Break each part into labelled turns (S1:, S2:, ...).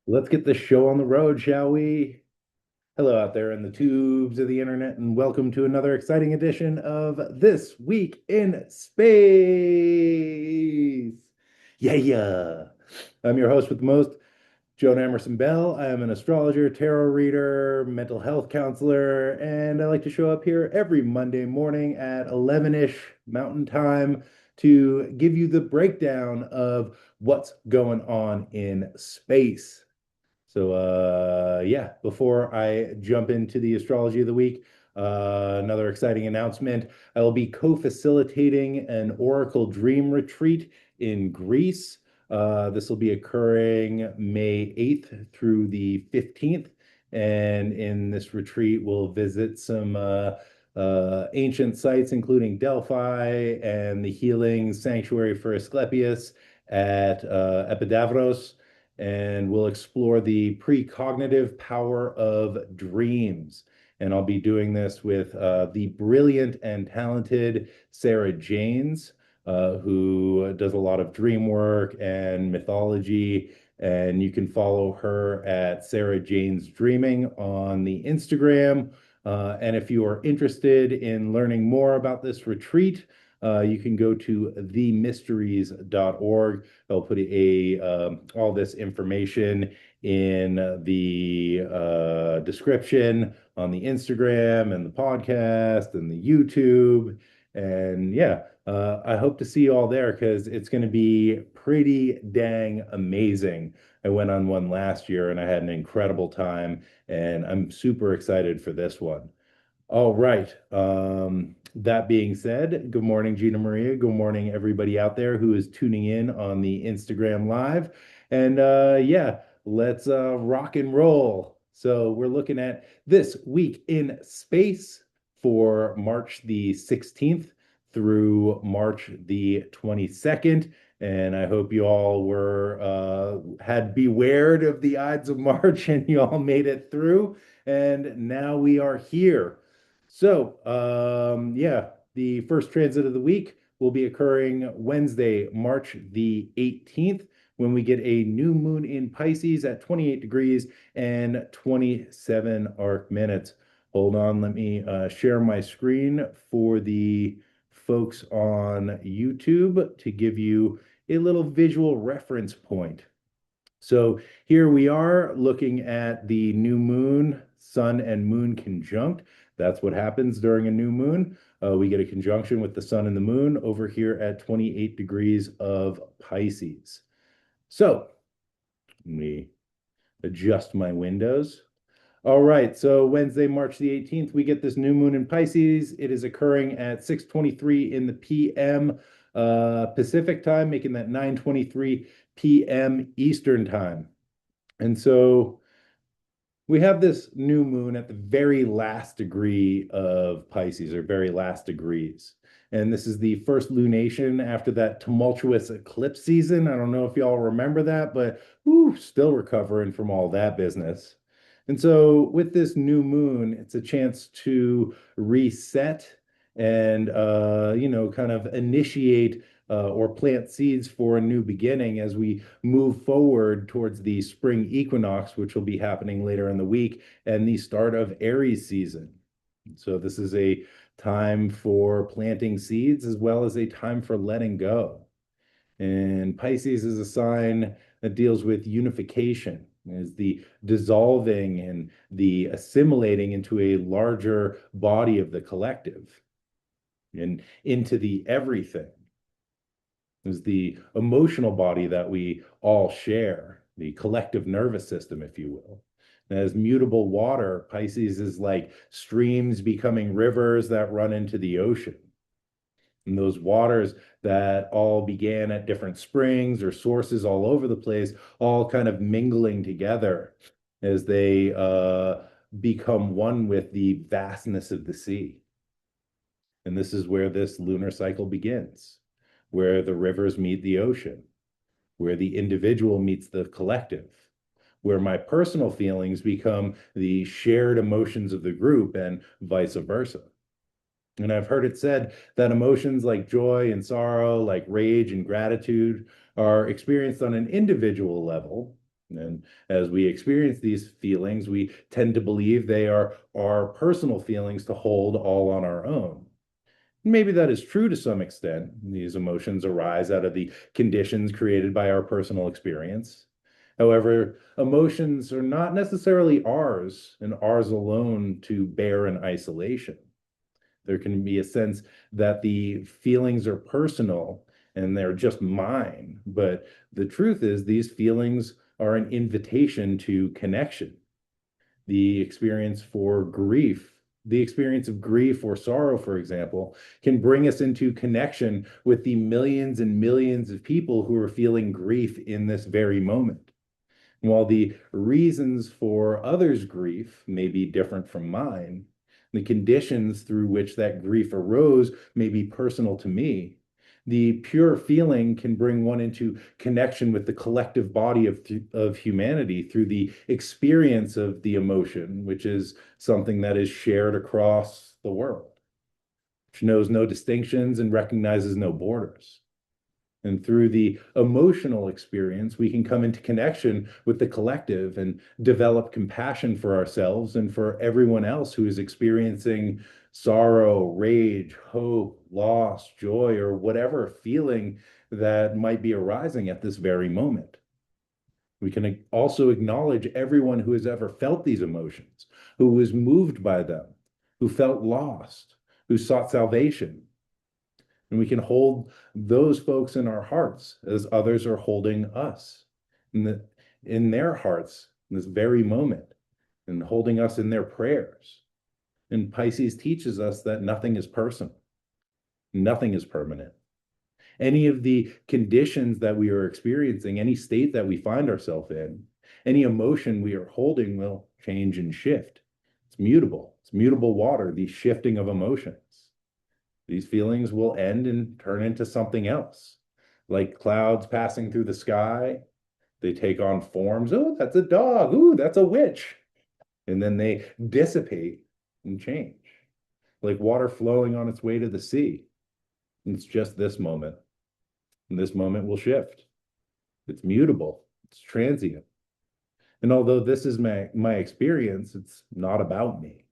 S1: Let's get the show on the road, shall we? Hello out there in the tubes of the internet, and welcome to another exciting edition of This Week in Space. Yeah. I'm your host with the most, Joan Emerson Bell. I am an astrologer, tarot reader, mental health counselor, and I like to show up here every Monday morning at 11-ish Mountain Time to give you the breakdown of what's going on in space. So, yeah, before I jump into the astrology of the week, another exciting announcement. I will be co-facilitating an Oracle Dream Retreat in Greece. This will be occurring May 8th through the 15th. And in this retreat, we'll visit some ancient sites, including Delphi and the healing sanctuary for Asclepius at Epidavros, and we'll explore the precognitive power of dreams. And I'll be doing this with the brilliant and talented Sarah Janes, who does a lot of dream work and mythology. And you can follow her at Sarah Janes Dreaming on the Instagram. And if you are interested in learning more about this retreat, you can go to themysteries.org. I'll put all this information in the description on the Instagram and the podcast and the YouTube. And yeah, I hope to see you all there because it's going to be pretty dang amazing. I went on one last year and I had an incredible time, and I'm super excited for this one. All right. That being said, good morning, Gina Maria. Good morning, everybody out there who is tuning in on the Instagram Live. And yeah, let's rock and roll. So we're looking at this week in space for March the 16th through March the 22nd. And I hope you all had bewared of the Ides of March and you all made it through. And now we are here. So, yeah, the first transit of the week will be occurring Wednesday, March the 18th, when we get a new moon in Pisces at 28 degrees and 27 arc minutes. Hold on, let me share my screen for the folks on YouTube to give you a little visual reference point. So here we are looking at the new moon, sun and moon conjunct. That's what happens during a new moon. We get a conjunction with the sun and the moon over here at 28 degrees of Pisces. So let me adjust my windows. All right, so Wednesday, March the 18th, we get this new moon in Pisces. It is occurring at 6:23 in the p.m. Pacific time, making that 9:23 p.m. Eastern time. And so we have this new moon at the very last degree of Pisces, or very last degrees. And this is the first lunation after that tumultuous eclipse season. I don't know if y'all remember that, but still recovering from all that business. And so with this new moon, it's a chance to reset and, kind of initiate or plant seeds for a new beginning as we move forward towards the spring equinox, which will be happening later in the week, and the start of Aries season. So this is a time for planting seeds as well as a time for letting go. And Pisces is a sign that deals with unification, is the dissolving and the assimilating into a larger body of the collective and into the everything. Is the emotional body that we all share, the collective nervous system, if you will. As mutable water, Pisces is like streams becoming rivers that run into the ocean. And those waters that all began at different springs or sources all over the place, all kind of mingling together as they become one with the vastness of the sea. And this is where this lunar cycle begins, where the rivers meet the ocean, where the individual meets the collective, where my personal feelings become the shared emotions of the group and vice versa. And I've heard it said that emotions like joy and sorrow, like rage and gratitude, are experienced on an individual level. And as we experience these feelings, we tend to believe they are our personal feelings to hold all on our own. Maybe that is true to some extent. These emotions arise out of the conditions created by our personal experience. However, emotions are not necessarily ours and ours alone to bear in isolation. There can be a sense that the feelings are personal and they're just mine. But the truth is, these feelings are an invitation to connection. The experience of grief or sorrow, for example, can bring us into connection with the millions and millions of people who are feeling grief in this very moment. While the reasons for others' grief may be different from mine, the conditions through which that grief arose may be personal to me. The pure feeling can bring one into connection with the collective body of humanity through the experience of the emotion, which is something that is shared across the world, which knows no distinctions and recognizes no borders. And through the emotional experience, we can come into connection with the collective and develop compassion for ourselves and for everyone else who is experiencing sorrow, rage, hope, loss, joy, or whatever feeling that might be arising at this very moment. We can also acknowledge everyone who has ever felt these emotions, who was moved by them, who felt lost, who sought salvation, and we can hold those folks in our hearts as others are holding us in their hearts in this very moment and holding us in their prayers. And Pisces teaches us that nothing is personal, nothing is permanent. Any of the conditions that we are experiencing, any state that we find ourselves in, any emotion we are holding will change and shift. It's mutable water, the shifting of emotions. These feelings will end and turn into something else, like clouds passing through the sky. They take on forms. Oh, that's a dog. Ooh, that's a witch. And then they dissipate and change, like water flowing on its way to the sea. And it's just this moment. And this moment will shift. It's mutable, it's transient. And although this is my experience, it's not about me.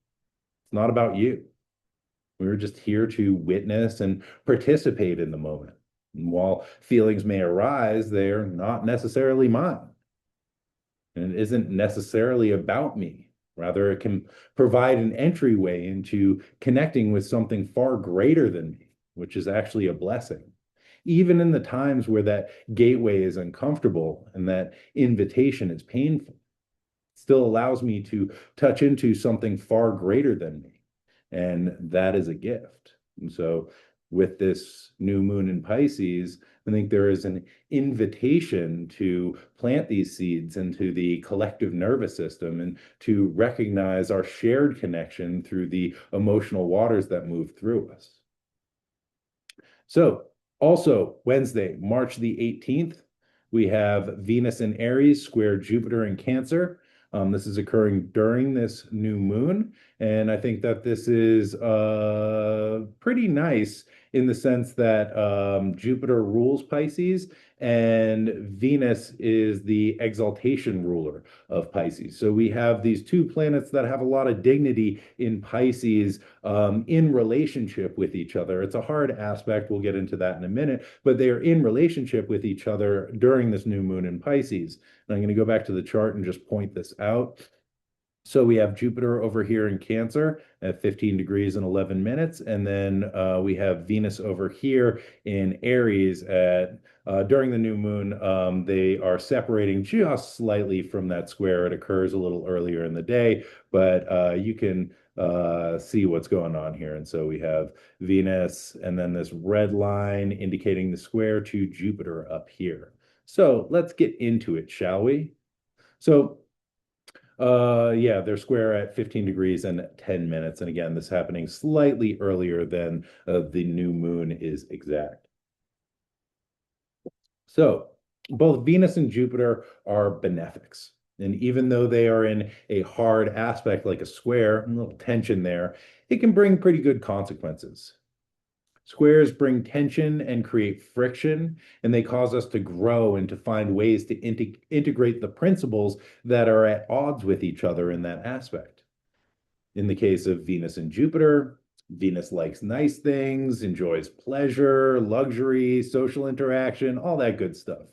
S1: It's not about you. We were just here to witness and participate in the moment. And while feelings may arise, they're not necessarily mine. And it isn't necessarily about me. Rather, it can provide an entryway into connecting with something far greater than me, which is actually a blessing. Even in the times where that gateway is uncomfortable and that invitation is painful, it still allows me to touch into something far greater than me. And that is a gift. And so, with this new moon in Pisces, I think there is an invitation to plant these seeds into the collective nervous system and to recognize our shared connection through the emotional waters that move through us. So, also Wednesday, March the 18th, we have Venus in Aries square Jupiter in Cancer. This is occurring during this new moon. And I think that this is pretty nice in the sense that Jupiter rules Pisces and Venus is the exaltation ruler of Pisces. So we have these two planets that have a lot of dignity in Pisces in relationship with each other. It's a hard aspect. We'll get into that in a minute, but they are in relationship with each other during this new moon in Pisces. And I'm going to go back to the chart and just point this out. So we have Jupiter over here in Cancer at 15 degrees and 11 minutes. And then we have Venus over here in Aries at during the new moon. They are separating just slightly from that square. It occurs a little earlier in the day, but you can see what's going on here. And so we have Venus and then this red line indicating the square to Jupiter up here. So let's get into it, shall we? So yeah, they're square at 15 degrees and 10 minutes. And again, this happening slightly earlier than the new moon is exact. So both Venus and Jupiter are benefics. And even though they are in a hard aspect like a square, a little tension there, it can bring pretty good consequences. Squares bring tension and create friction, and they cause us to grow and to find ways to integrate the principles that are at odds with each other in that aspect. In the case of Venus and Jupiter, Venus likes nice things, enjoys pleasure, luxury, social interaction, all that good stuff.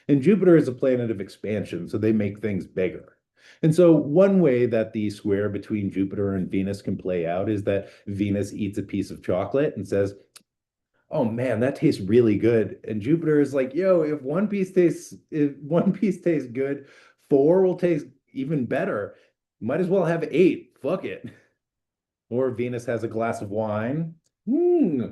S1: And Jupiter is a planet of expansion, so they make things bigger. And so, one way that the square between Jupiter and Venus can play out is that Venus eats a piece of chocolate and says, "Oh man, that tastes really good." And Jupiter is like, "Yo, if one piece tastes good, four will taste even better. Might as well have eight. Fuck it." Or Venus has a glass of wine. Hmm.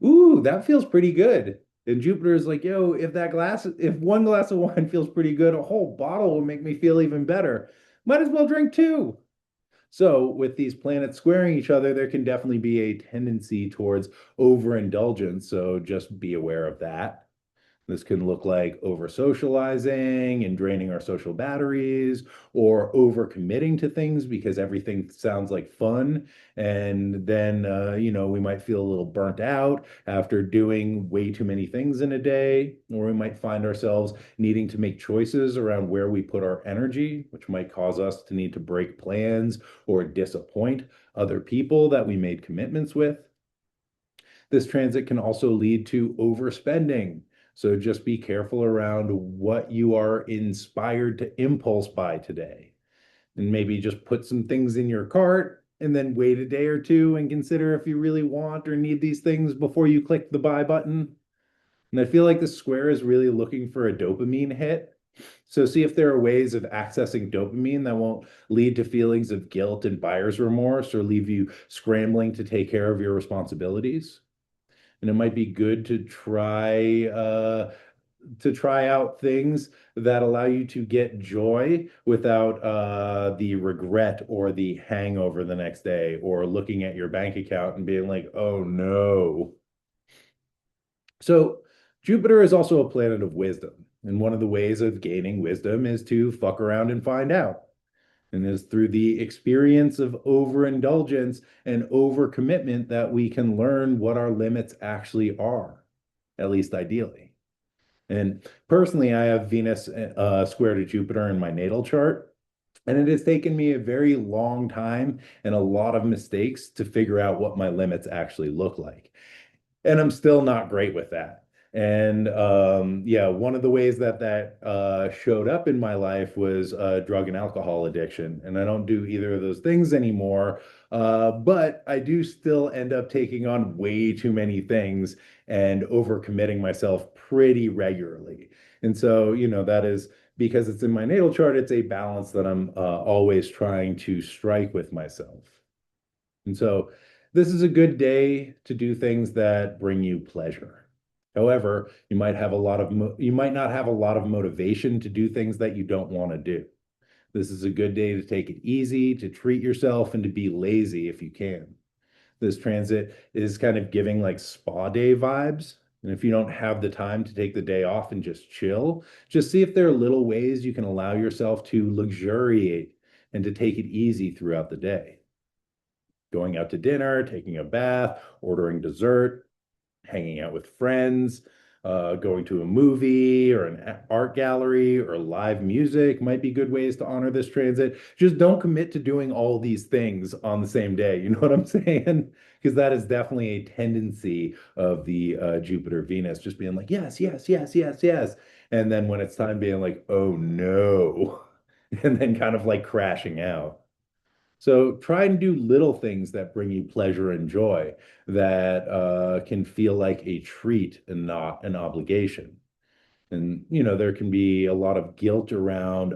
S1: Ooh, that feels pretty good. And Jupiter is like, "Yo, if one glass of wine feels pretty good, a whole bottle will make me feel even better. Might as well drink two." So, with these planets squaring each other, there can definitely be a tendency towards overindulgence. So, just be aware of that. This can look like over socializing and draining our social batteries, or over committing to things because everything sounds like fun. And then, we might feel a little burnt out after doing way too many things in a day, or we might find ourselves needing to make choices around where we put our energy, which might cause us to need to break plans or disappoint other people that we made commitments with. This transit can also lead to overspending. So just be careful around what you are inspired to impulse buy today. And maybe just put some things in your cart and then wait a day or two and consider if you really want or need these things before you click the buy button. And I feel like the square is really looking for a dopamine hit. So see if there are ways of accessing dopamine that won't lead to feelings of guilt and buyer's remorse or leave you scrambling to take care of your responsibilities. And it might be good to try out things that allow you to get joy without the regret or the hangover the next day, or looking at your bank account and being like, "Oh no." So Jupiter is also a planet of wisdom, and one of the ways of gaining wisdom is to fuck around and find out. And it's through the experience of overindulgence and overcommitment that we can learn what our limits actually are, at least ideally. And personally, I have Venus square to Jupiter in my natal chart. And it has taken me a very long time and a lot of mistakes to figure out what my limits actually look like. And I'm still not great with that. And yeah, one of the ways that showed up in my life was drug and alcohol addiction. And I don't do either of those things anymore. But I do still end up taking on way too many things and overcommitting myself pretty regularly. And so, that is because it's in my natal chart, it's a balance that I'm always trying to strike with myself. And so this is a good day to do things that bring you pleasure. However, you might not have a lot of motivation to do things that you don't want to do. This is a good day to take it easy, to treat yourself, and to be lazy if you can. This transit is kind of giving like spa day vibes. And if you don't have the time to take the day off and just chill, just see if there are little ways you can allow yourself to luxuriate and to take it easy throughout the day. Going out to dinner, taking a bath, ordering dessert, hanging out with friends, going to a movie or an art gallery or live music might be good ways to honor this transit. Just don't commit to doing all these things on the same day. You know what I'm saying? Because that is definitely a tendency of the Jupiter Venus, just being like, yes, yes, yes, yes, yes. And then when it's time, being like, oh no. And then kind of like crashing out. So try and do little things that bring you pleasure and joy that can feel like a treat and not an obligation. And there can be a lot of guilt around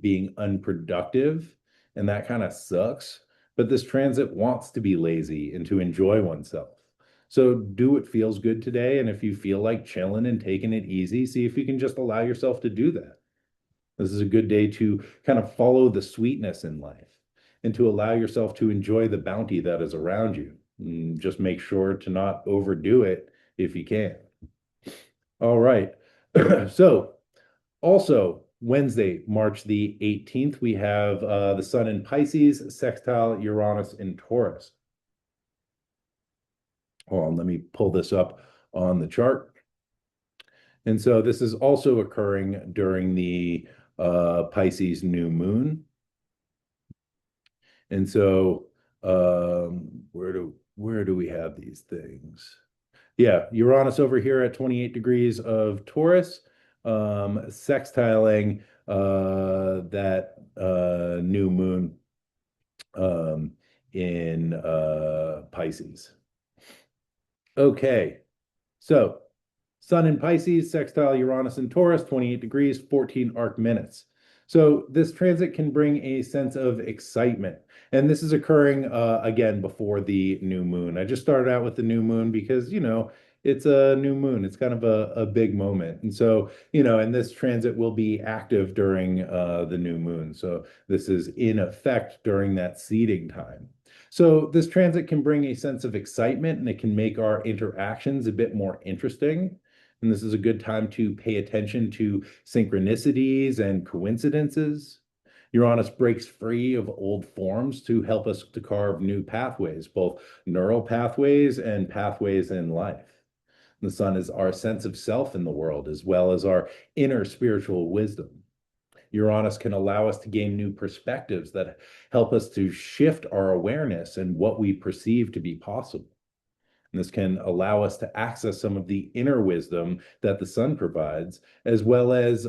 S1: being unproductive, and that kind of sucks. But this transit wants to be lazy and to enjoy oneself. So do what feels good today, and if you feel like chilling and taking it easy, see if you can just allow yourself to do that. This is a good day to kind of follow the sweetness in life and to allow yourself to enjoy the bounty that is around you. And just make sure to not overdo it if you can. All right. So, also, Wednesday, March the 18th, we have the Sun in Pisces, sextile Uranus in Taurus. Hold on, let me pull this up on the chart. And so this is also occurring during the Pisces new moon. And so where do we have these things? Yeah, Uranus over here at 28 degrees of Taurus, sextiling that new moon in Pisces. Okay, so Sun in Pisces, sextile Uranus in Taurus, 28 degrees, 14 arc minutes. So this transit can bring a sense of excitement. And this is occurring again before the new moon. I just started out with the new moon because, it's a new moon. It's kind of a big moment. And so, and this transit will be active during the new moon. So this is in effect during that seeding time. So this transit can bring a sense of excitement and it can make our interactions a bit more interesting. And this is a good time to pay attention to synchronicities and coincidences. Uranus breaks free of old forms to help us to carve new pathways, both neural pathways and pathways in life. The sun is our sense of self in the world, as well as our inner spiritual wisdom. Uranus can allow us to gain new perspectives that help us to shift our awareness and what we perceive to be possible. And this can allow us to access some of the inner wisdom that the sun provides, as well as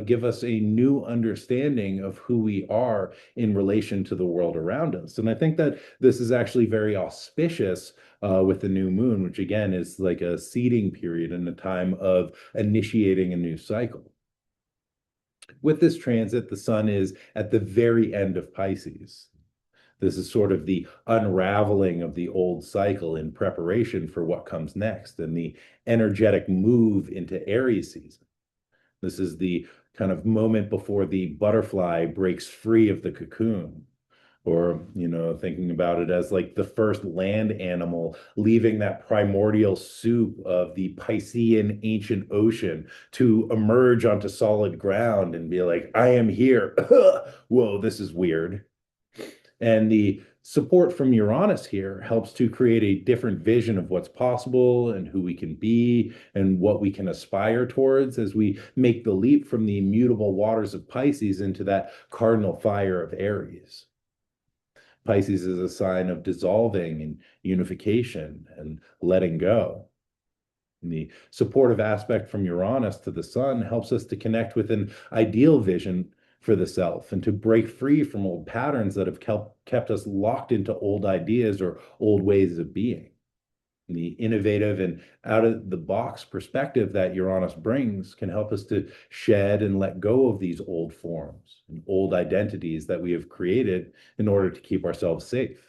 S1: give us a new understanding of who we are in relation to the world around us. And I think that this is actually very auspicious with the new moon, which again is like a seeding period and a time of initiating a new cycle. With this transit, the sun is at the very end of Pisces. This is sort of the unraveling of the old cycle in preparation for what comes next and the energetic move into Aries season. This is the kind of moment before the butterfly breaks free of the cocoon, or, thinking about it as like the first land animal leaving that primordial soup of the Piscean ancient ocean to emerge onto solid ground and be like, I am here. Whoa, this is weird. And the support from Uranus here helps to create a different vision of what's possible and who we can be and what we can aspire towards as we make the leap from the immutable waters of Pisces into that cardinal fire of Aries. Pisces is a sign of dissolving and unification and letting go. And the supportive aspect from Uranus to the sun helps us to connect with an ideal vision for the self and to break free from old patterns that have kept us locked into old ideas or old ways of being. And the innovative and out of the box perspective that Uranus brings can help us to shed and let go of these old forms and old identities that we have created in order to keep ourselves safe,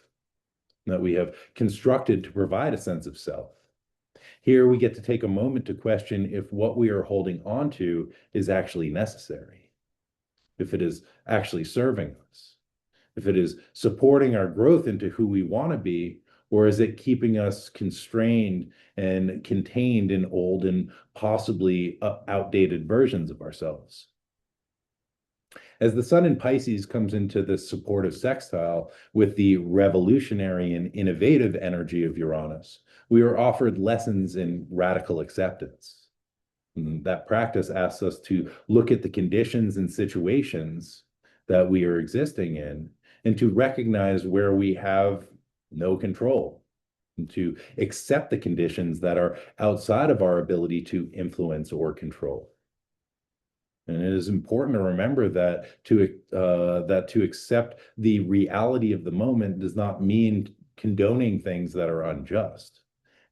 S1: that we have constructed to provide a sense of self. Here we get to take a moment to question if what we are holding on to is actually necessary, if it is actually serving us, if it is supporting our growth into who we want to be, or is it keeping us constrained and contained in old and possibly outdated versions of ourselves? As the sun in Pisces comes into this supportive sextile with the revolutionary and innovative energy of Uranus, we are offered lessons in radical acceptance. And that practice asks us to look at the conditions and situations that we are existing in and to recognize where we have no control, and to accept the conditions that are outside of our ability to influence or control. And it is important to remember that to accept the reality of the moment does not mean condoning things that are unjust.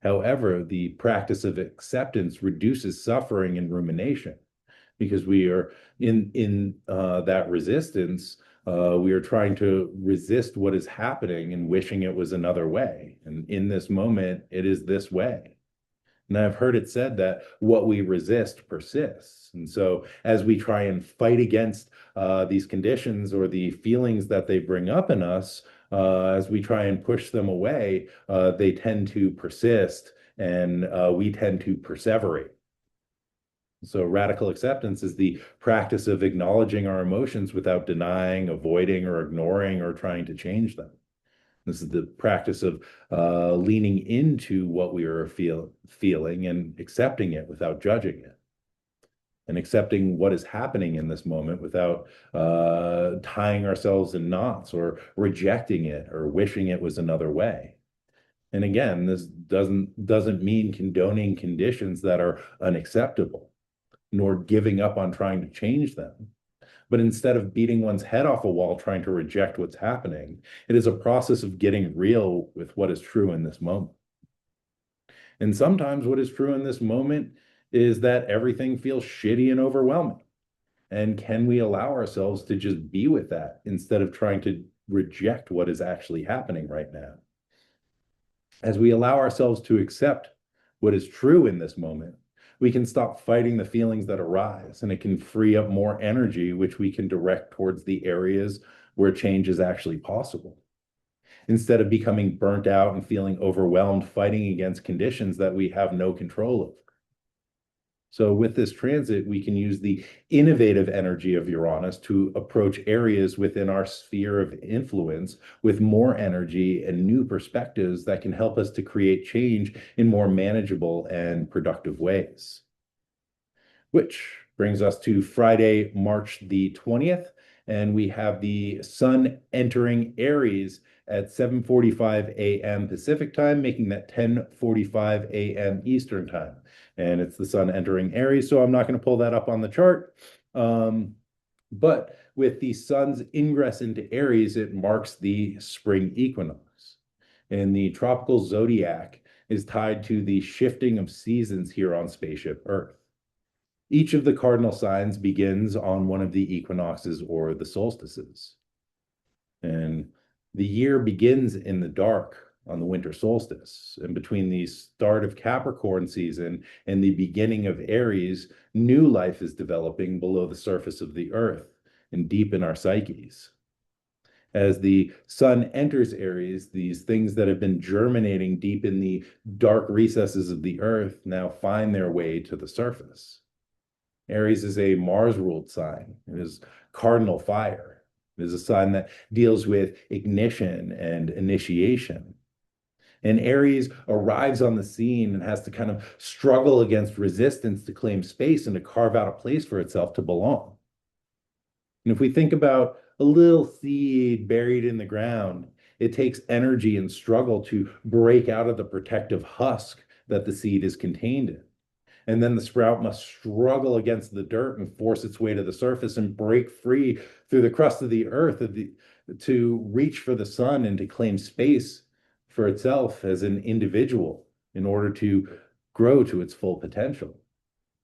S1: However, the practice of acceptance reduces suffering and rumination because we are in that resistance. We are trying to resist what is happening and wishing it was another way. And in this moment, it is this way. And I've heard it said that what we resist persists. And so as we try and fight against these conditions or the feelings that they bring up in us, as we try and push them away, they tend to persist and we tend to perseverate. So radical acceptance is the practice of acknowledging our emotions without denying, avoiding, or ignoring or trying to change them. This is the practice of leaning into what we are feeling and accepting it without judging it, and accepting what is happening in this moment without tying ourselves in knots or rejecting it or wishing it was another way. And again, this doesn't mean condoning conditions that are unacceptable, nor giving up on trying to change them. But instead of beating one's head off a wall trying to reject what's happening, it is a process of getting real with what is true in this moment. And sometimes what is true in this moment is that everything feels shitty and overwhelming. And can we allow ourselves to just be with that instead of trying to reject what is actually happening right now? As we allow ourselves to accept what is true in this moment, we can stop fighting the feelings that arise, and it can free up more energy, which we can direct towards the areas where change is actually possible. Instead of becoming burnt out and feeling overwhelmed, fighting against conditions that we have no control over. So with this transit, we can use the innovative energy of Uranus to approach areas within our sphere of influence with more energy and new perspectives that can help us to create change in more manageable and productive ways. Which brings us to Friday, March the 20th, and we have the sun entering Aries at 7:45 a.m. Pacific time, making that 10:45 a.m. Eastern time. And it's the sun entering Aries, so I'm not going to pull that up on the chart. But with the sun's ingress into Aries, it marks the spring equinox. And the tropical zodiac is tied to the shifting of seasons here on spaceship Earth. Each of the cardinal signs begins on one of the equinoxes or the solstices. And the year begins in the dark on the winter solstice. And between the start of Capricorn season and the beginning of Aries, new life is developing below the surface of the earth and deep in our psyches. As the sun enters Aries, these things that have been germinating deep in the dark recesses of the earth now find their way to the surface. Aries is a Mars-ruled sign. It is cardinal fire. It is a sign that deals with ignition and initiation. And Aries arrives on the scene and has to kind of struggle against resistance to claim space and to carve out a place for itself to belong. And if we think about a little seed buried in the ground, it takes energy and struggle to break out of the protective husk that the seed is contained in. And then the sprout must struggle against the dirt and force its way to the surface and break free through the crust of the earth to reach for the sun and to claim space for itself as an individual in order to grow to its full potential.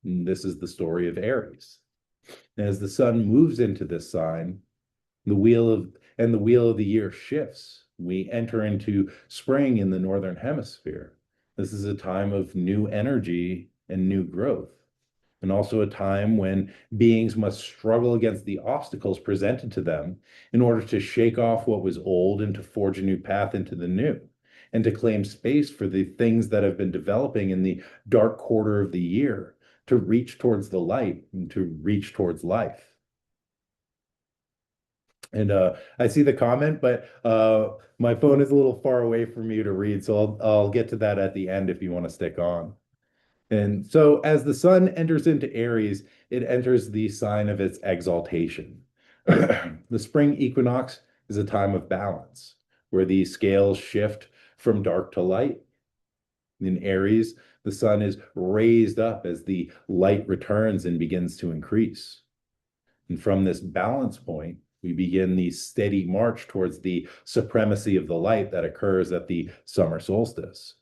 S1: And this is the story of Aries. And as the sun moves into this sign, the wheel of the year shifts. We enter into spring in the northern hemisphere. This is a time of new energy and new growth, and also a time when beings must struggle against the obstacles presented to them in order to shake off what was old and to forge a new path into the new, and to claim space for the things that have been developing in the dark quarter of the year to reach towards the light and to reach towards life. And I see the comment, but my phone is a little far away from you to read, so I'll get to that at the end if you want to stick on. And so as the sun enters into Aries, it enters the sign of its exaltation. The spring equinox is a time of balance, where the scales shift from dark to light. In Aries, the sun is raised up as the light returns and begins to increase. And from this balance point, we begin the steady march towards the supremacy of the light that occurs at the summer solstice.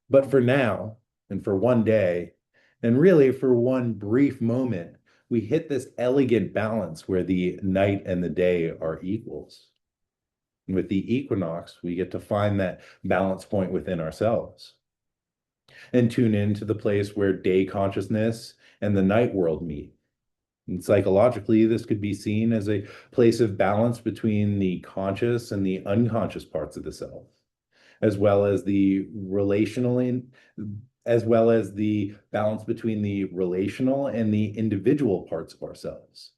S1: But for now, and for one day, and really for one brief moment, we hit this elegant balance where the night and the day are equals. And with the equinox, we get to find that balance point within ourselves and tune into the place where day consciousness and the night world meet. And psychologically, this could be seen as a place of balance between the conscious and the unconscious parts of the self, as well as the relational as well as the balance between the relational and the individual parts of ourselves.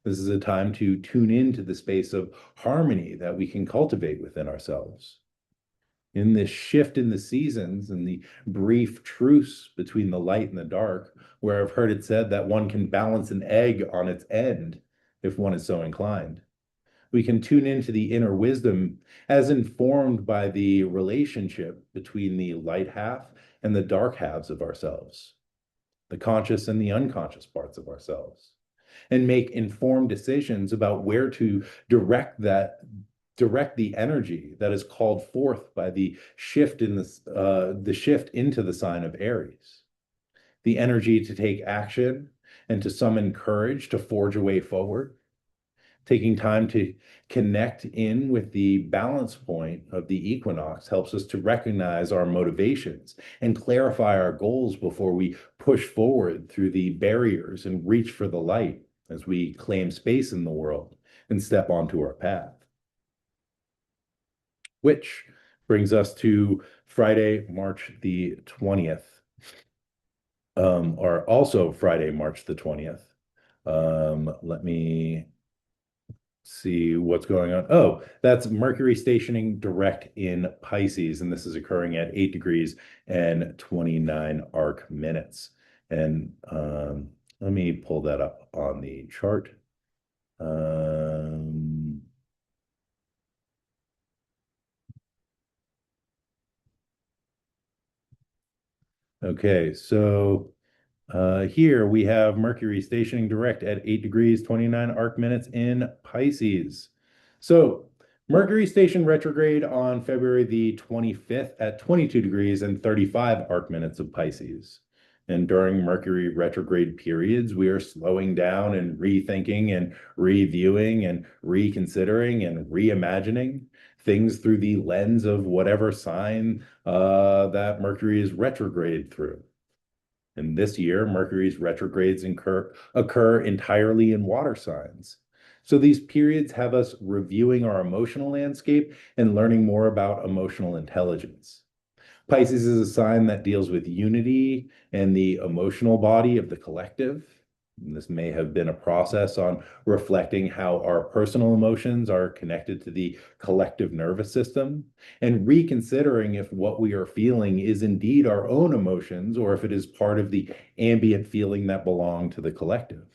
S1: This is a time to tune into the space of harmony that we can cultivate within ourselves. In this shift in the seasons and the brief truce between the light and the dark, where I've heard it said that one can balance an egg on its end if one is so inclined. We can tune into the inner wisdom as informed by the relationship between the light half and the dark halves of ourselves, the conscious and the unconscious parts of ourselves, and make informed decisions about where to direct the energy that is called forth by the shift in the shift into the sign of Aries, the energy to take action and to summon courage to forge a way forward, taking time to connect in with the balance point of the equinox helps us to recognize our motivations and clarify our goals before we push forward through the barriers and reach for the light as we claim space in the world and step onto our path. Which brings us to Friday, March the 20th, or also Friday, March the 20th. Let me see what's going on. Oh, that's Mercury stationing direct in Pisces, and this is occurring at 8 degrees and 29 arc minutes. And let me pull that up on the chart. Okay, so here we have Mercury stationing direct at 8 degrees, 29 arc minutes in Pisces. So Mercury stationed retrograde on February the 25th at 22 degrees and 35 arc minutes of Pisces. And during Mercury retrograde periods, we are slowing down and rethinking and reviewing and reconsidering and reimagining things through the lens of whatever sign that Mercury is retrograde through. And this year, Mercury's retrogrades occur entirely in water signs. So these periods have us reviewing our emotional landscape and learning more about emotional intelligence. Pisces is a sign that deals with unity and the emotional body of the collective. And this may have been a process on reflecting how our personal emotions are connected to the collective nervous system and reconsidering if what we are feeling is indeed our own emotions or if it is part of the ambient feeling that belong to the collective.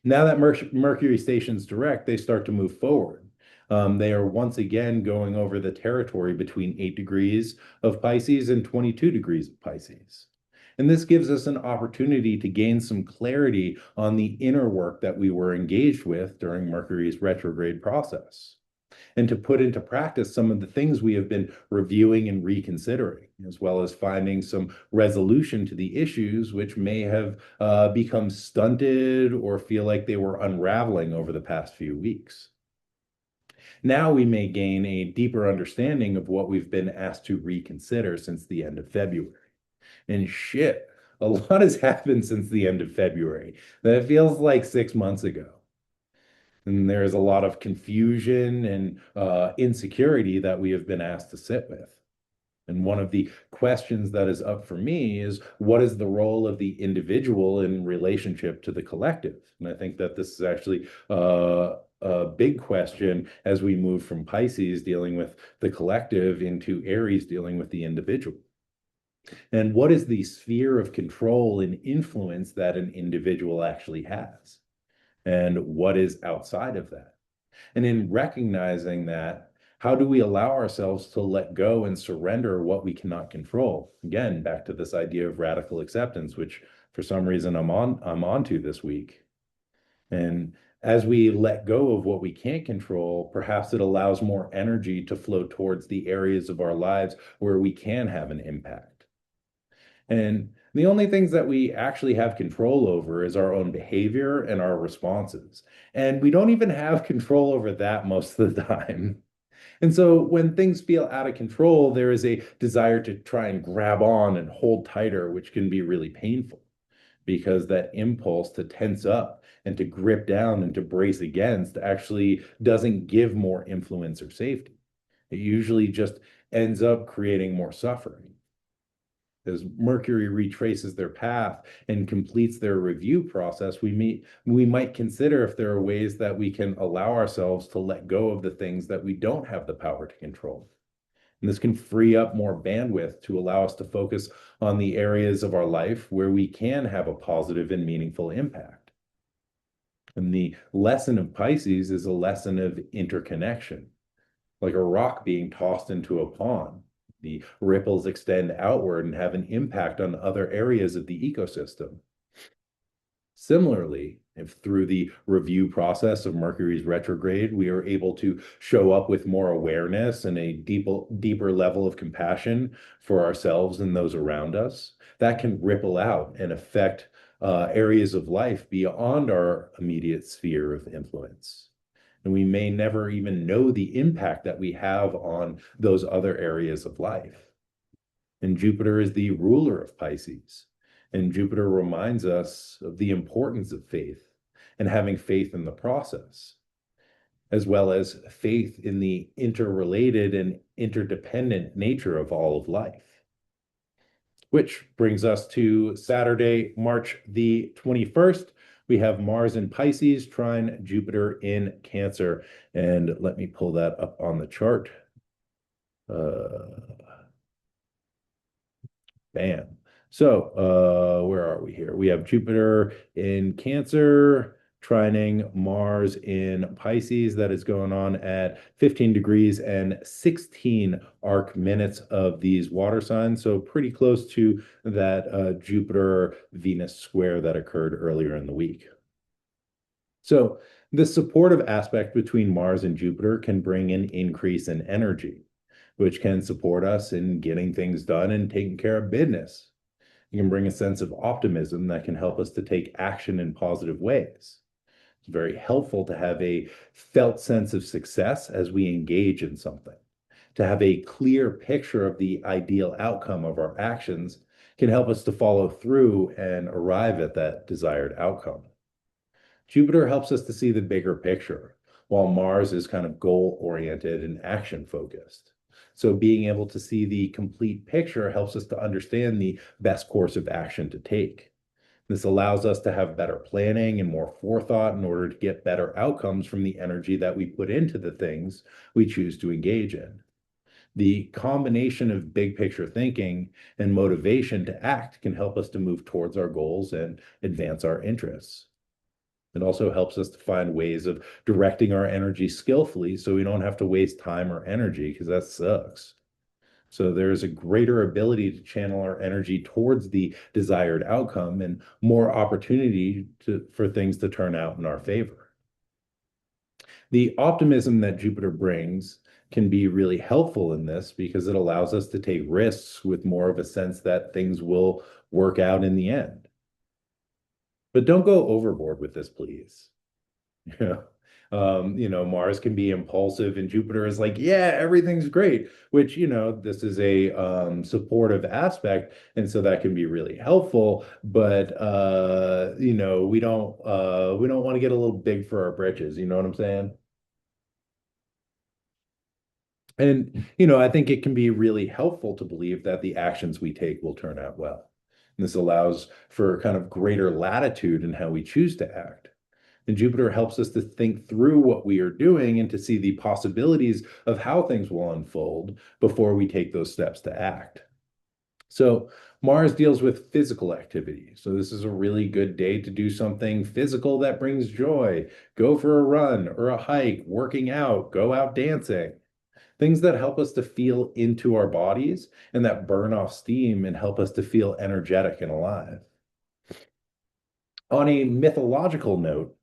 S1: Now that Mercury stations direct, they start to move forward. They are once again going over the territory between 8 degrees of Pisces and 22 degrees of Pisces. And this gives us an opportunity to gain some clarity on the inner work that we were engaged with during Mercury's retrograde process, and to put into practice some of the things we have been reviewing and reconsidering, as well as finding some resolution to the issues which may have become stunted or feel like they were unraveling over the past few weeks. Now we may gain a deeper understanding of what we've been asked to reconsider since the end of February. And shit, a lot has happened since the end of February. That feels like 6 months ago. And there's a lot of confusion and insecurity that we have been asked to sit with. And one of the questions that is up for me is, what is the role of the individual in relationship to the collective? And I think that this is actually a big question as we move from Pisces dealing with the collective into Aries dealing with the individual. And what is the sphere of control and influence that an individual actually has? And what is outside of that? And in recognizing that, how do we allow ourselves to let go and surrender what we cannot control? Again, back to this idea of radical acceptance, which for some reason I'm onto this week. And as we let go of what we can't control, perhaps it allows more energy to flow towards the areas of our lives where we can have an impact. And the only things that we actually have control over is our own behavior and our responses. And we don't even have control over that most of the time. And so when things feel out of control, there is a desire to try and grab on and hold tighter, which can be really painful because that impulse to tense up and to grip down and to brace against actually doesn't give more influence or safety. It usually just ends up creating more suffering. As Mercury retraces their path and completes their review process, we might consider if there are ways that we can allow ourselves to let go of the things that we don't have the power to control. And this can free up more bandwidth to allow us to focus on the areas of our life where we can have a positive and meaningful impact. And the lesson of Pisces is a lesson of interconnection, like a rock being tossed into a pond. The ripples extend outward and have an impact on other areas of the ecosystem. Similarly, if through the review process of Mercury's retrograde, we are able to show up with more awareness and a deeper level of compassion for ourselves and those around us, that can ripple out and affect areas of life beyond our immediate sphere of influence. And we may never even know the impact that we have on those other areas of life. And Jupiter is the ruler of Pisces. And Jupiter reminds us of the importance of faith and having faith in the process, as well as faith in the interrelated and interdependent nature of all of life. Which brings us to Saturday, March the 21st. We have Mars in Pisces trine Jupiter in Cancer. And let me pull that up on the chart. Bam. So, where are we here? We have Jupiter in Cancer, trining Mars in Pisces. That is going on at 15 degrees and 16 arc minutes of these water signs. So, pretty close to that Jupiter-Venus square that occurred earlier in the week. So, the supportive aspect between Mars and Jupiter can bring an increase in energy, which can support us in getting things done and taking care of business. It can bring a sense of optimism that can help us to take action in positive ways. It's very helpful to have a felt sense of success as we engage in something. To have a clear picture of the ideal outcome of our actions can help us to follow through and arrive at that desired outcome. Jupiter helps us to see the bigger picture, while Mars is kind of goal-oriented and action-focused. So being able to see the complete picture helps us to understand the best course of action to take. This allows us to have better planning and more forethought in order to get better outcomes from the energy that we put into the things we choose to engage in. The combination of big picture thinking and motivation to act can help us to move towards our goals and advance our interests. It also helps us to find ways of directing our energy skillfully so we don't have to waste time or energy, because that sucks. So there's a greater ability to channel our energy towards the desired outcome and more opportunity for things to turn out in our favor. The optimism that Jupiter brings can be really helpful in this because it allows us to take risks with more of a sense that things will work out in the end. But don't go overboard with this, please. Yeah. Mars can be impulsive and Jupiter is like, yeah, everything's great, which, this is a supportive aspect. And so that can be really helpful. But, we don't want to get a little big for our britches. You know what I'm saying? And, I think it can be really helpful to believe that the actions we take will turn out well. And this allows for kind of greater latitude in how we choose to act. And Jupiter helps us to think through what we are doing and to see the possibilities of how things will unfold before we take those steps to act. So Mars deals with physical activity. So this is a really good day to do something physical that brings joy. Go for a run or a hike, working out, go out dancing. Things that help us to feel into our bodies and that burn off steam and help us to feel energetic and alive. On a mythological note,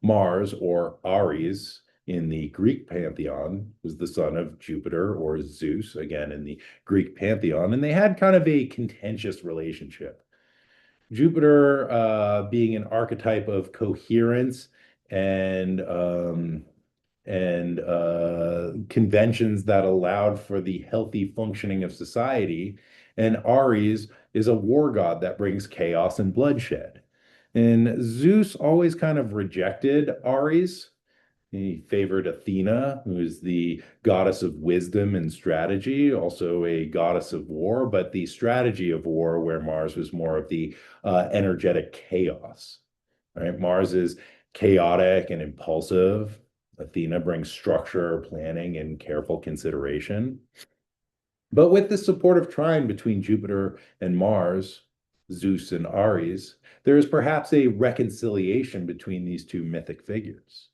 S1: Mars, or Aries, in the Greek pantheon, was the son of Jupiter, or Zeus, again in the Greek pantheon, and they had kind of a contentious relationship. Jupiter being an archetype of coherence and conventions that allowed for the healthy functioning of society. And Aries is a war god that brings chaos and bloodshed. And Zeus always kind of rejected Aries, He favored Athena, who is the goddess of wisdom and strategy, also a goddess of war, but the strategy of war, where Mars was more of the energetic chaos. Right? Mars is chaotic and impulsive. Athena brings structure, planning, and careful consideration. But with the supportive trine between Jupiter and Mars, Zeus and Aries, there is perhaps a reconciliation between these two mythic figures,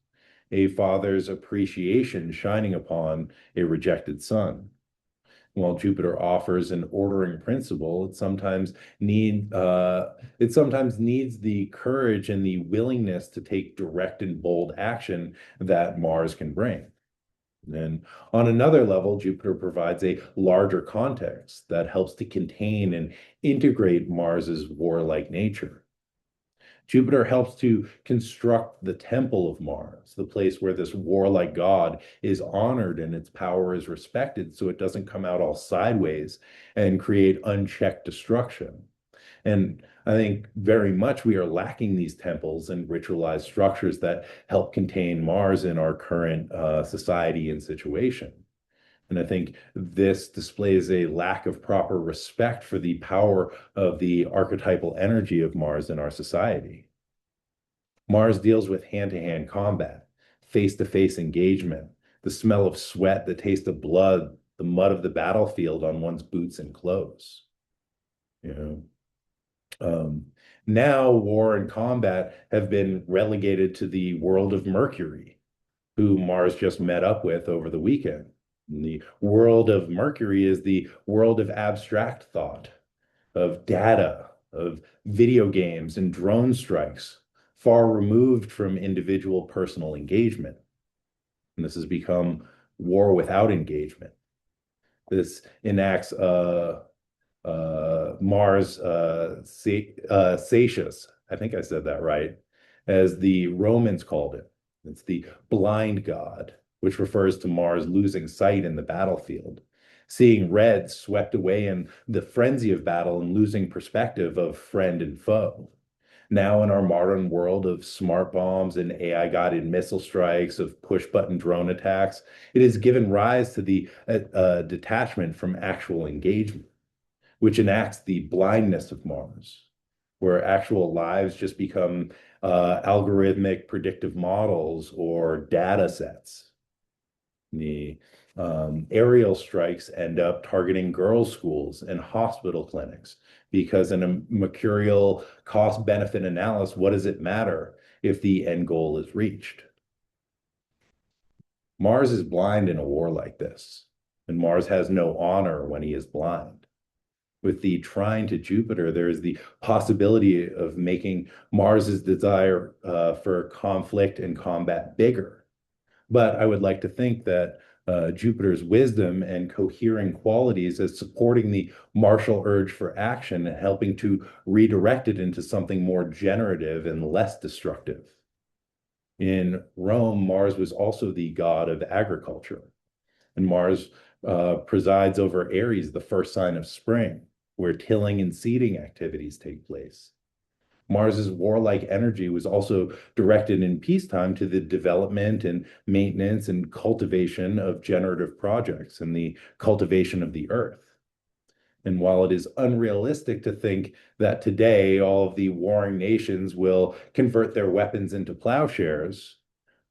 S1: a father's appreciation shining upon a rejected son. While Jupiter offers an ordering principle, it sometimes needs the courage and the willingness to take direct and bold action that Mars can bring. And on another level, Jupiter provides a larger context that helps to contain and integrate Mars's warlike nature. Jupiter helps to construct the temple of Mars, the place where this warlike god is honored and its power is respected so it doesn't come out all sideways and create unchecked destruction. And I think very much we are lacking these temples and ritualized structures that help contain Mars in our current society and situation. And I think this displays a lack of proper respect for the power of the archetypal energy of Mars in our society. Mars deals with hand-to-hand combat, face-to-face engagement, the smell of sweat, the taste of blood, the mud of the battlefield on one's boots and clothes. You know, now war and combat have been relegated to the world of Mercury, who Mars just met up with over the weekend. And the world of Mercury is the world of abstract thought, of data, of video games and drone strikes, far removed from individual personal engagement. And this has become war without engagement. This enacts Mars Satius, I think I said that right, as the Romans called it. It's the blind god, which refers to Mars losing sight in the battlefield, seeing red swept away in the frenzy of battle and losing perspective of friend and foe. Now, in our modern world of smart bombs and AI-guided missile strikes, of push-button drone attacks, it has given rise to the detachment from actual engagement, which enacts the blindness of Mars, where actual lives just become algorithmic predictive models or data sets. The aerial strikes end up targeting girls' schools and hospital clinics because in a mercurial cost-benefit analysis, what does it matter if the end goal is reached? Mars is blind in a war like this, and Mars has no honor when he is blind. With the trine to Jupiter, there is the possibility of making Mars's desire for conflict and combat bigger. But I would like to think that Jupiter's wisdom and cohering qualities as supporting the martial urge for action and helping to redirect it into something more generative and less destructive. In Rome, Mars was also the god of agriculture, and Mars presides over Aries, the first sign of spring, where tilling and seeding activities take place. Mars's warlike energy was also directed in peacetime to the development and maintenance and cultivation of generative projects and the cultivation of the earth. And while it is unrealistic to think that today all of the warring nations will convert their weapons into plowshares,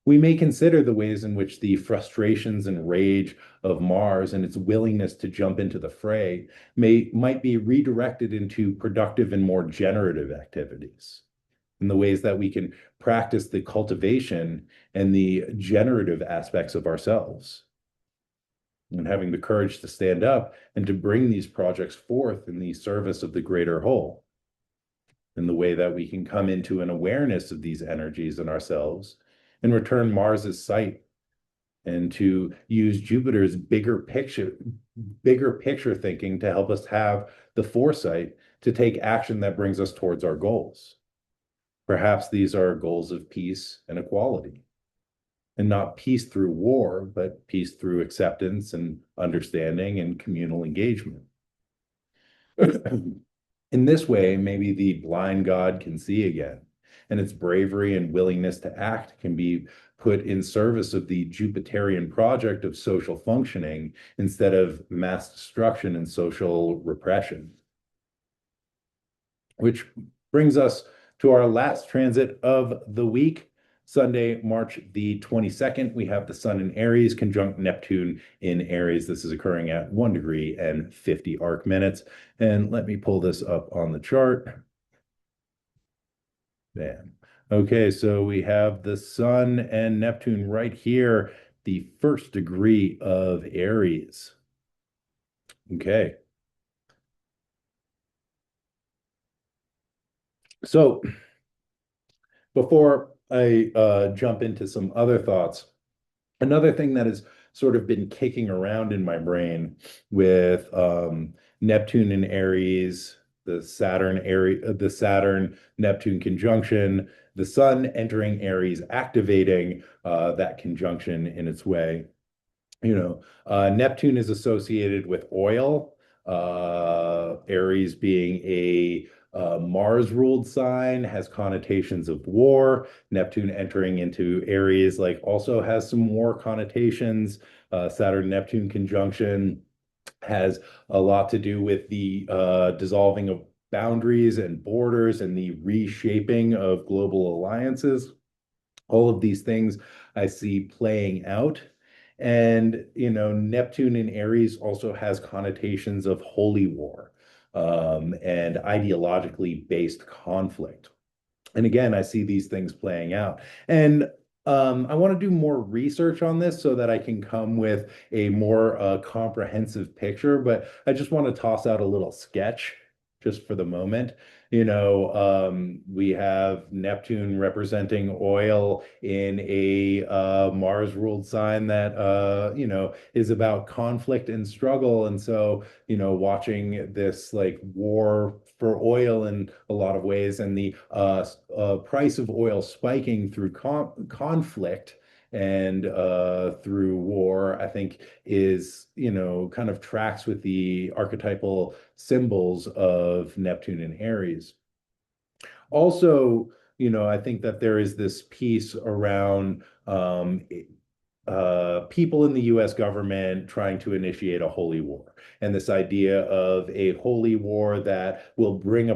S1: we may consider the ways in which the frustrations and rage of Mars and its willingness to jump into the fray might be redirected into productive and more generative activities, in the ways that we can practice the cultivation and the generative aspects of ourselves. And having the courage to stand up and to bring these projects forth in the service of the greater whole, in the way that we can come into an awareness of these energies in ourselves and return Mars's sight, and to use Jupiter's bigger picture thinking to help us have the foresight to take action that brings us towards our goals. Perhaps these are goals of peace and equality, and not peace through war, but peace through acceptance and understanding and communal engagement. In this way, maybe the blind god can see again, And its bravery and willingness to act can be put in service of the Jupiterian project of social functioning instead of mass destruction and social repression. Which brings us to our last transit of the week. Sunday, March the 22nd, we have the Sun in Aries conjunct Neptune in Aries. This is occurring at 1 degree and 50 arc minutes. And let me pull this up on the chart. Bam. Okay, so we have the Sun and Neptune right here, the first degree of Aries. Okay. So before I jump into some other thoughts, another thing that has sort of been kicking around in my brain with Neptune and Aries, the Saturn Neptune conjunction, the Sun entering Aries, activating that conjunction in its way. Neptune is associated with oil, Aries being a Mars ruled sign has connotations of war. Neptune entering into Aries like also has some war connotations. Saturn Neptune conjunction has a lot to do with the dissolving of boundaries and borders and the reshaping of global alliances. All of these things I see playing out. And, Neptune in Aries also has connotations of holy war and ideologically based conflict. And again, I see these things playing out. And I want to do more research on this so that I can come with a more comprehensive picture. But I just want to toss out a little sketch just for the moment. We have Neptune representing oil in a Mars ruled sign that, is about conflict and struggle. And so, watching this like war for oil in a lot of ways and the price of oil spiking through conflict and through war, I think is, kind of tracks with the archetypal symbols of Neptune and Aries. Also, I think that there is this piece around people in the US government trying to initiate a holy war, and this idea of a holy war that will bring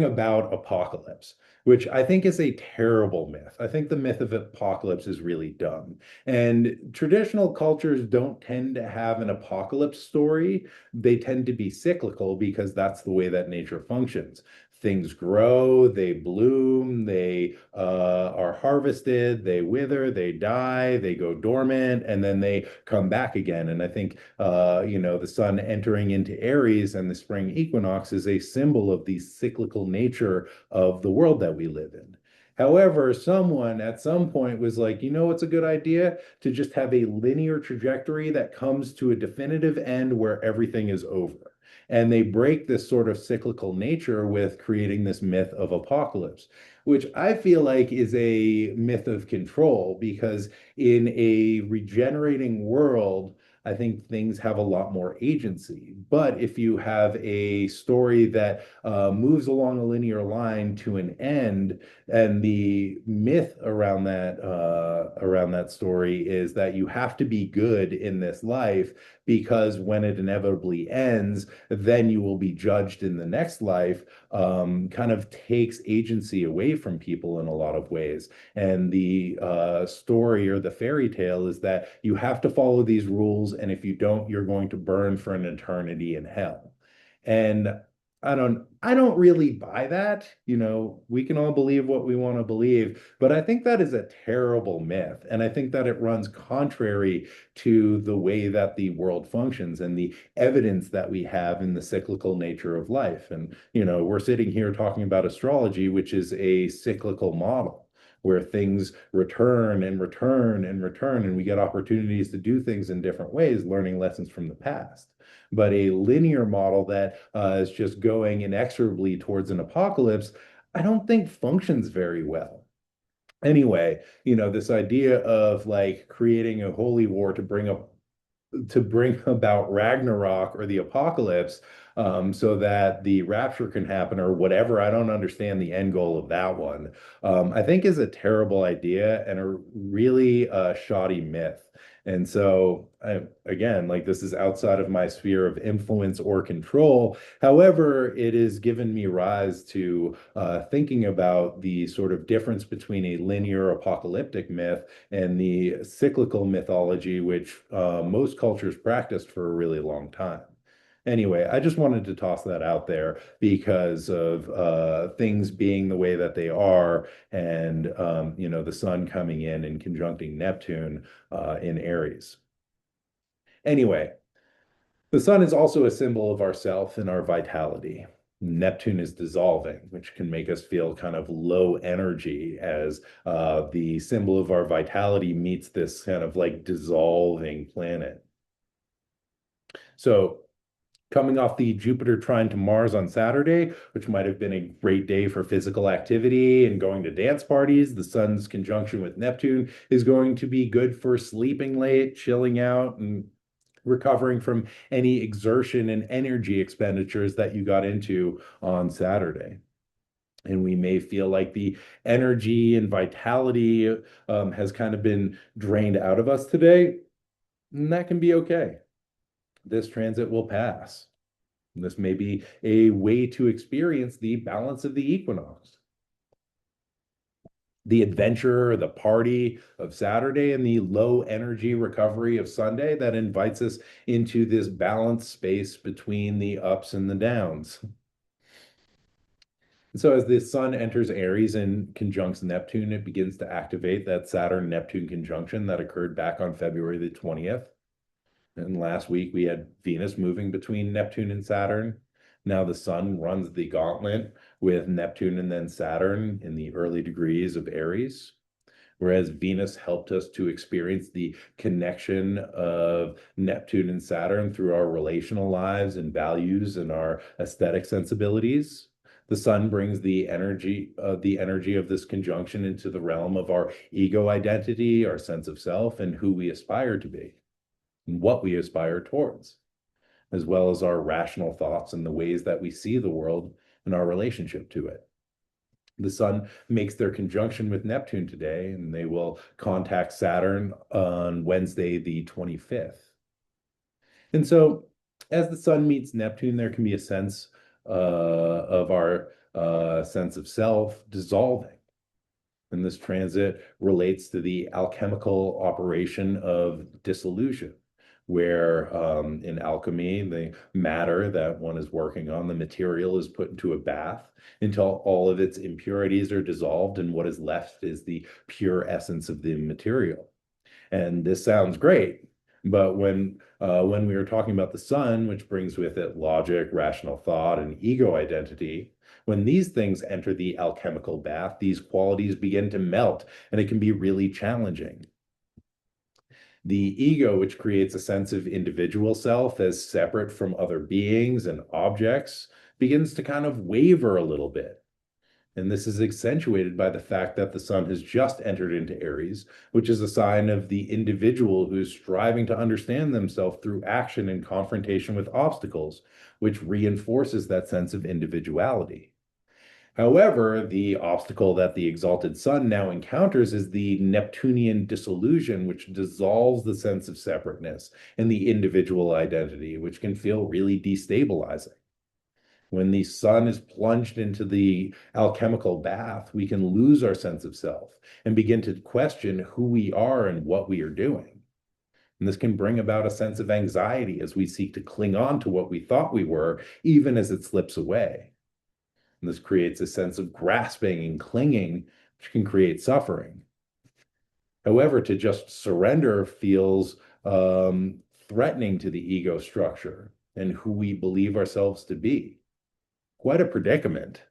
S1: about apocalypse, which I think is a terrible myth. I think the myth of apocalypse is really dumb. And traditional cultures don't tend to have an apocalypse story. They tend to be cyclical because that's the way that nature functions. Things grow, they bloom, they are harvested, they wither, they die, they go dormant, and then they come back again. And I think, the sun entering into Aries and the spring equinox is a symbol of the cyclical nature of the world that we live in. However, someone at some point was like, it's a good idea to just have a linear trajectory that comes to a definitive end where everything is over. And they break this sort of cyclical nature with creating this myth of apocalypse, which I feel like is a myth of control because in a regenerating world, I think things have a lot more agency. But if you have a story that moves along a linear line to an end, and the myth around that story is that you have to be good in this life because when it inevitably ends, then you will be judged in the next life, kind of takes agency away from people in a lot of ways. And the story or the fairy tale is that you have to follow these rules, and if you don't, you're going to burn for an eternity in hell. And I don't really buy that. We can all believe what we want to believe, but I think that is a terrible myth. And I think that it runs contrary to the way that the world functions and the evidence that we have in the cyclical nature of life. And, we're sitting here talking about astrology, which is a cyclical model where things return and return and return, and we get opportunities to do things in different ways, learning lessons from the past. But a linear model that is just going inexorably towards an apocalypse, I don't think functions very well. Anyway, this idea of like creating a holy war to bring about Ragnarok or the apocalypse, so that the rapture can happen or whatever. I don't understand the end goal of that one. I think is a terrible idea and a really shoddy myth. And so, again, like this is outside of my sphere of influence or control. However, it has given me rise to thinking about the sort of difference between a linear apocalyptic myth and the cyclical mythology, which most cultures practiced for a really long time. Anyway, I just wanted to toss that out there because of things being the way that they are, and the sun coming in and conjuncting Neptune in Aries. Anyway, the sun is also a symbol of ourself and our vitality. Neptune is dissolving, which can make us feel kind of low energy as the symbol of our vitality meets this kind of like dissolving planet. So, coming off the Jupiter trine to Mars on Saturday, which might have been a great day for physical activity and going to dance parties, the sun's conjunction with Neptune is going to be good for sleeping late, chilling out, and recovering from any exertion and energy expenditures that you got into on Saturday. And we may feel like the energy and vitality has kind of been drained out of us today, and that can be okay. This transit will pass. This may be a way to experience the balance of the equinox, the adventure, the party of Saturday, and the low energy recovery of Sunday that invites us into this balanced space between the ups and the downs. And so, as the sun enters Aries and conjuncts Neptune, it begins to activate that Saturn Neptune conjunction that occurred back on February the 20th. And last week we had Venus moving between Neptune and Saturn. Now the sun runs the gauntlet with Neptune and then Saturn in the early degrees of Aries. Whereas Venus helped us to experience the connection of Neptune and Saturn through our relational lives and values and our aesthetic sensibilities. The sun brings the energy of this conjunction into the realm of our ego identity, our sense of self, and who we aspire to be and what we aspire towards, as well as our rational thoughts and the ways that we see the world and our relationship to it. The sun makes their conjunction with Neptune today, and they will contact Saturn on Wednesday, the 25th. And so, as the sun meets Neptune, there can be a sense of our sense of self dissolving. And this transit relates to the alchemical operation of dissolution, where in alchemy, the matter that one is working on, the material is put into a bath until all of its impurities are dissolved, and what is left is the pure essence of the material. And this sounds great, but when we were talking about the sun, which brings with it logic, rational thought, and ego identity, when these things enter the alchemical bath, these qualities begin to melt, and it can be really challenging. The ego, which creates a sense of individual self as separate from other beings and objects, begins to kind of waver a little bit. And this is accentuated by the fact that the sun has just entered into Aries, which is a sign of the individual who's striving to understand themselves through action and confrontation with obstacles, which reinforces that sense of individuality. However, the obstacle that the exalted sun now encounters is the Neptunian dissolution, which dissolves the sense of separateness and the individual identity, which can feel really destabilizing. When the sun is plunged into the alchemical bath, we can lose our sense of self and begin to question who we are and what we are doing. And this can bring about a sense of anxiety as we seek to cling on to what we thought we were, even as it slips away. And this creates a sense of grasping and clinging, which can create suffering. However, to just surrender feels threatening to the ego structure and who we believe ourselves to be. Quite a predicament.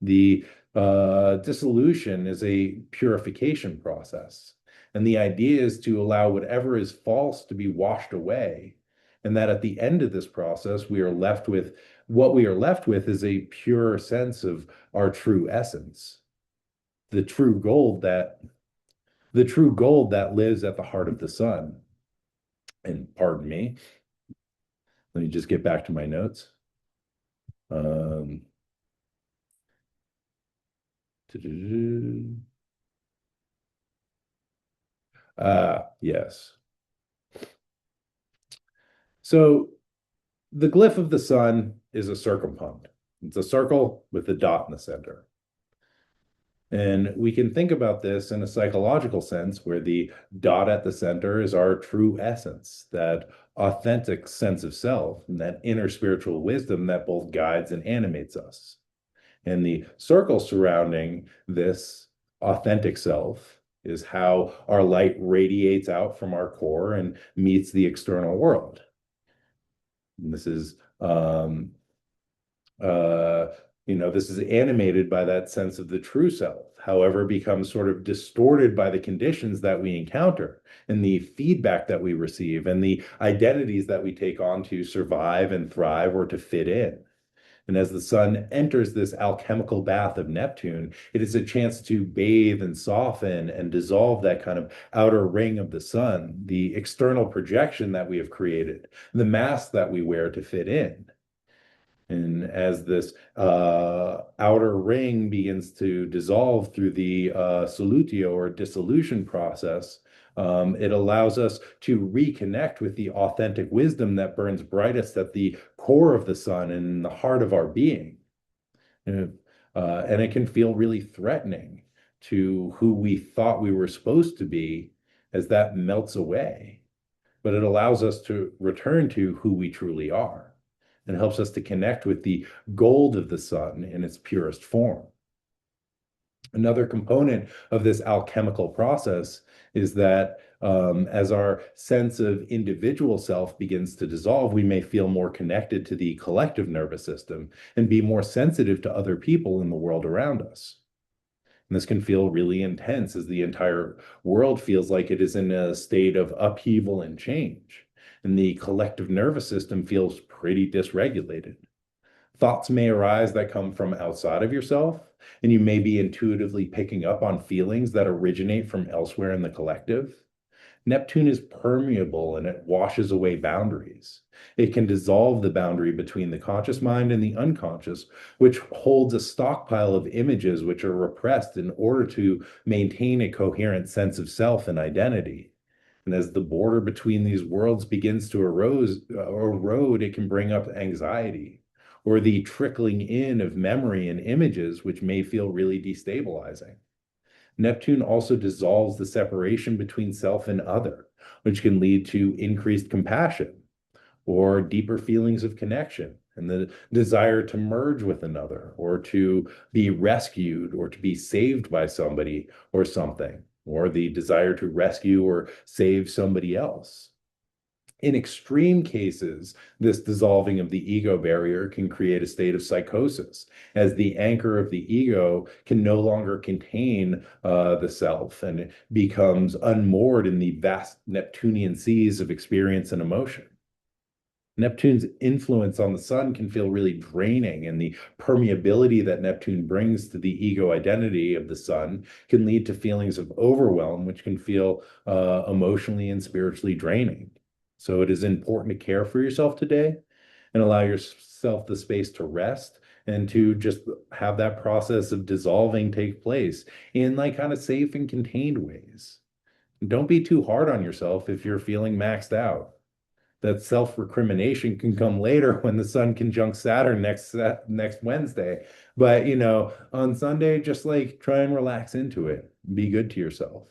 S1: The dissolution is a purification process. And the idea is to allow whatever is false to be washed away. And that at the end of this process, we are left with what we are left with is a pure sense of our true essence, the true gold that lives at the heart of the sun. And pardon me, let me just get back to my notes. Um, yes. So the glyph of the sun is a circumpunct. It's a circle with a dot in the center. And we can think about this in a psychological sense, where the dot at the center is our true essence, that authentic sense of self, and that inner spiritual wisdom that both guides and animates us. And the circle surrounding this authentic self is how our light radiates out from our core and meets the external world. And this is uh, this is animated by that sense of the true self, however, becomes sort of distorted by the conditions that we encounter and the feedback that we receive and the identities that we take on to survive and thrive or to fit in. And as the sun enters this alchemical bath of Neptune, it is a chance to bathe and soften and dissolve that kind of outer ring of the sun, the external projection that we have created, the mask that we wear to fit in. And as this outer ring begins to dissolve through the solutio or dissolution process, it allows us to reconnect with the authentic wisdom that burns brightest at the core of the sun and in the heart of our being. And, and it can feel really threatening to who we thought we were supposed to be as that melts away. But it allows us to return to who we truly are and helps us to connect with the gold of the sun in its purest form. Another component of this alchemical process is that as our sense of individual self begins to dissolve, we may feel more connected to the collective nervous system and be more sensitive to other people in the world around us. And this can feel really intense as the entire world feels like it is in a state of upheaval and change. And the collective nervous system feels pretty dysregulated. Thoughts may arise that come from outside of yourself, and you may be intuitively picking up on feelings that originate from elsewhere in the collective. Neptune is permeable and it washes away boundaries. It can dissolve the boundary between the conscious mind and the unconscious, which holds a stockpile of images which are repressed in order to maintain a coherent sense of self and identity. And as the border between these worlds begins to erode, it can bring up anxiety or the trickling in of memory and images, which may feel really destabilizing. Neptune also dissolves the separation between self and other, which can lead to increased compassion or deeper feelings of connection and the desire to merge with another or to be rescued or to be saved by somebody or something, or the desire to rescue or save somebody else. In extreme cases, this dissolving of the ego barrier can create a state of psychosis, as the anchor of the ego can no longer contain the self and it becomes unmoored in the vast Neptunian seas of experience and emotion. Neptune's influence on the sun can feel really draining, and the permeability that Neptune brings to the ego identity of the sun can lead to feelings of overwhelm, which can feel emotionally and spiritually draining. So it is important to care for yourself today and allow yourself the space to rest and to just have that process of dissolving take place in like kind of safe and contained ways. Don't be too hard on yourself if you're feeling maxed out. That self-recrimination can come later when the sun conjunct Saturn next Wednesday. But on Sunday, just like try and relax into it. Be good to yourself.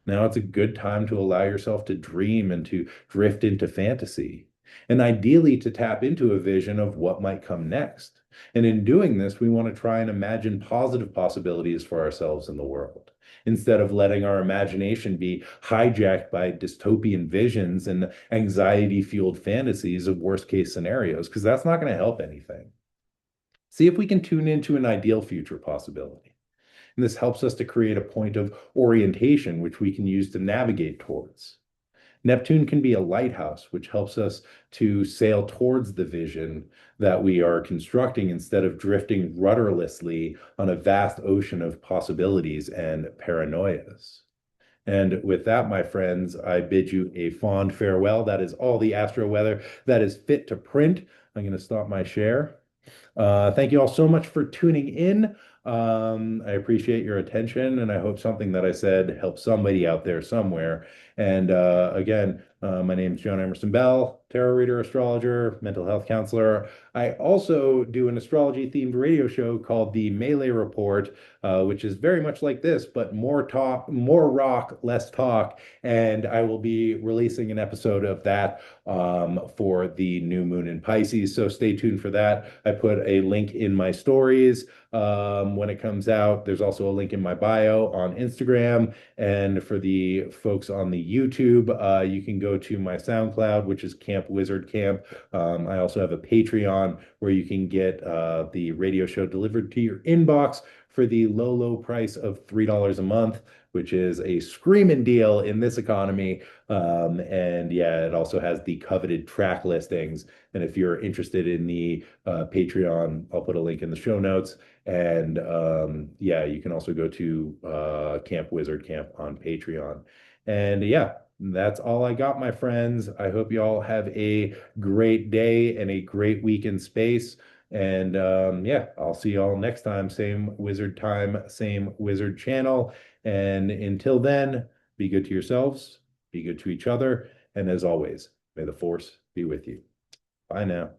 S1: Now it's a good time to allow yourself to dream and to drift into fantasy, and ideally to tap into a vision of what might come next. And in doing this, we want to try and imagine positive possibilities for ourselves in the world, instead of letting our imagination be hijacked by dystopian visions and anxiety-fueled fantasies of worst-case scenarios, because that's not going to help anything. See if we can tune into an ideal future possibility. And this helps us to create a point of orientation, which we can use to navigate towards. Neptune can be a lighthouse, which helps us to sail towards the vision that we are constructing instead of drifting rudderlessly on a vast ocean of possibilities and paranoias. And with that, my friends, I bid you a fond farewell. That is all the astro weather that is fit to print. I'm going to stop my share. Thank you all so much for tuning in. I appreciate your attention, and I hope something that I said helps somebody out there somewhere. And again, my name is John Emerson Bell, tarot reader, astrologer, mental health counselor. I also do an astrology themed radio show called the Melee Report, which is very much like this, but more talk, more rock, less talk. And I will be releasing an episode of that for the new moon in Pisces. So stay tuned for that. I put a link in my stories when it comes out. There's also a link in my bio on Instagram. And for the folks on the YouTube, you can go to my SoundCloud, which is Camp Wizard Camp. I also have a Patreon where you can get the radio show delivered to your inbox for the low, low price of $3 a month, which is a screaming deal in this economy. And yeah, it also has the coveted track listings. And if you're interested in the Patreon, I'll put a link in the show notes. And yeah, you can also go to Camp Wizard Camp on Patreon. And yeah, that's all I got, my friends. I hope you all have a great day and a great week in space. And yeah, I'll see you all next time, same wizard channel. And until then, be good to yourselves, be good to each other, and as always, may the force be with you. Bye now.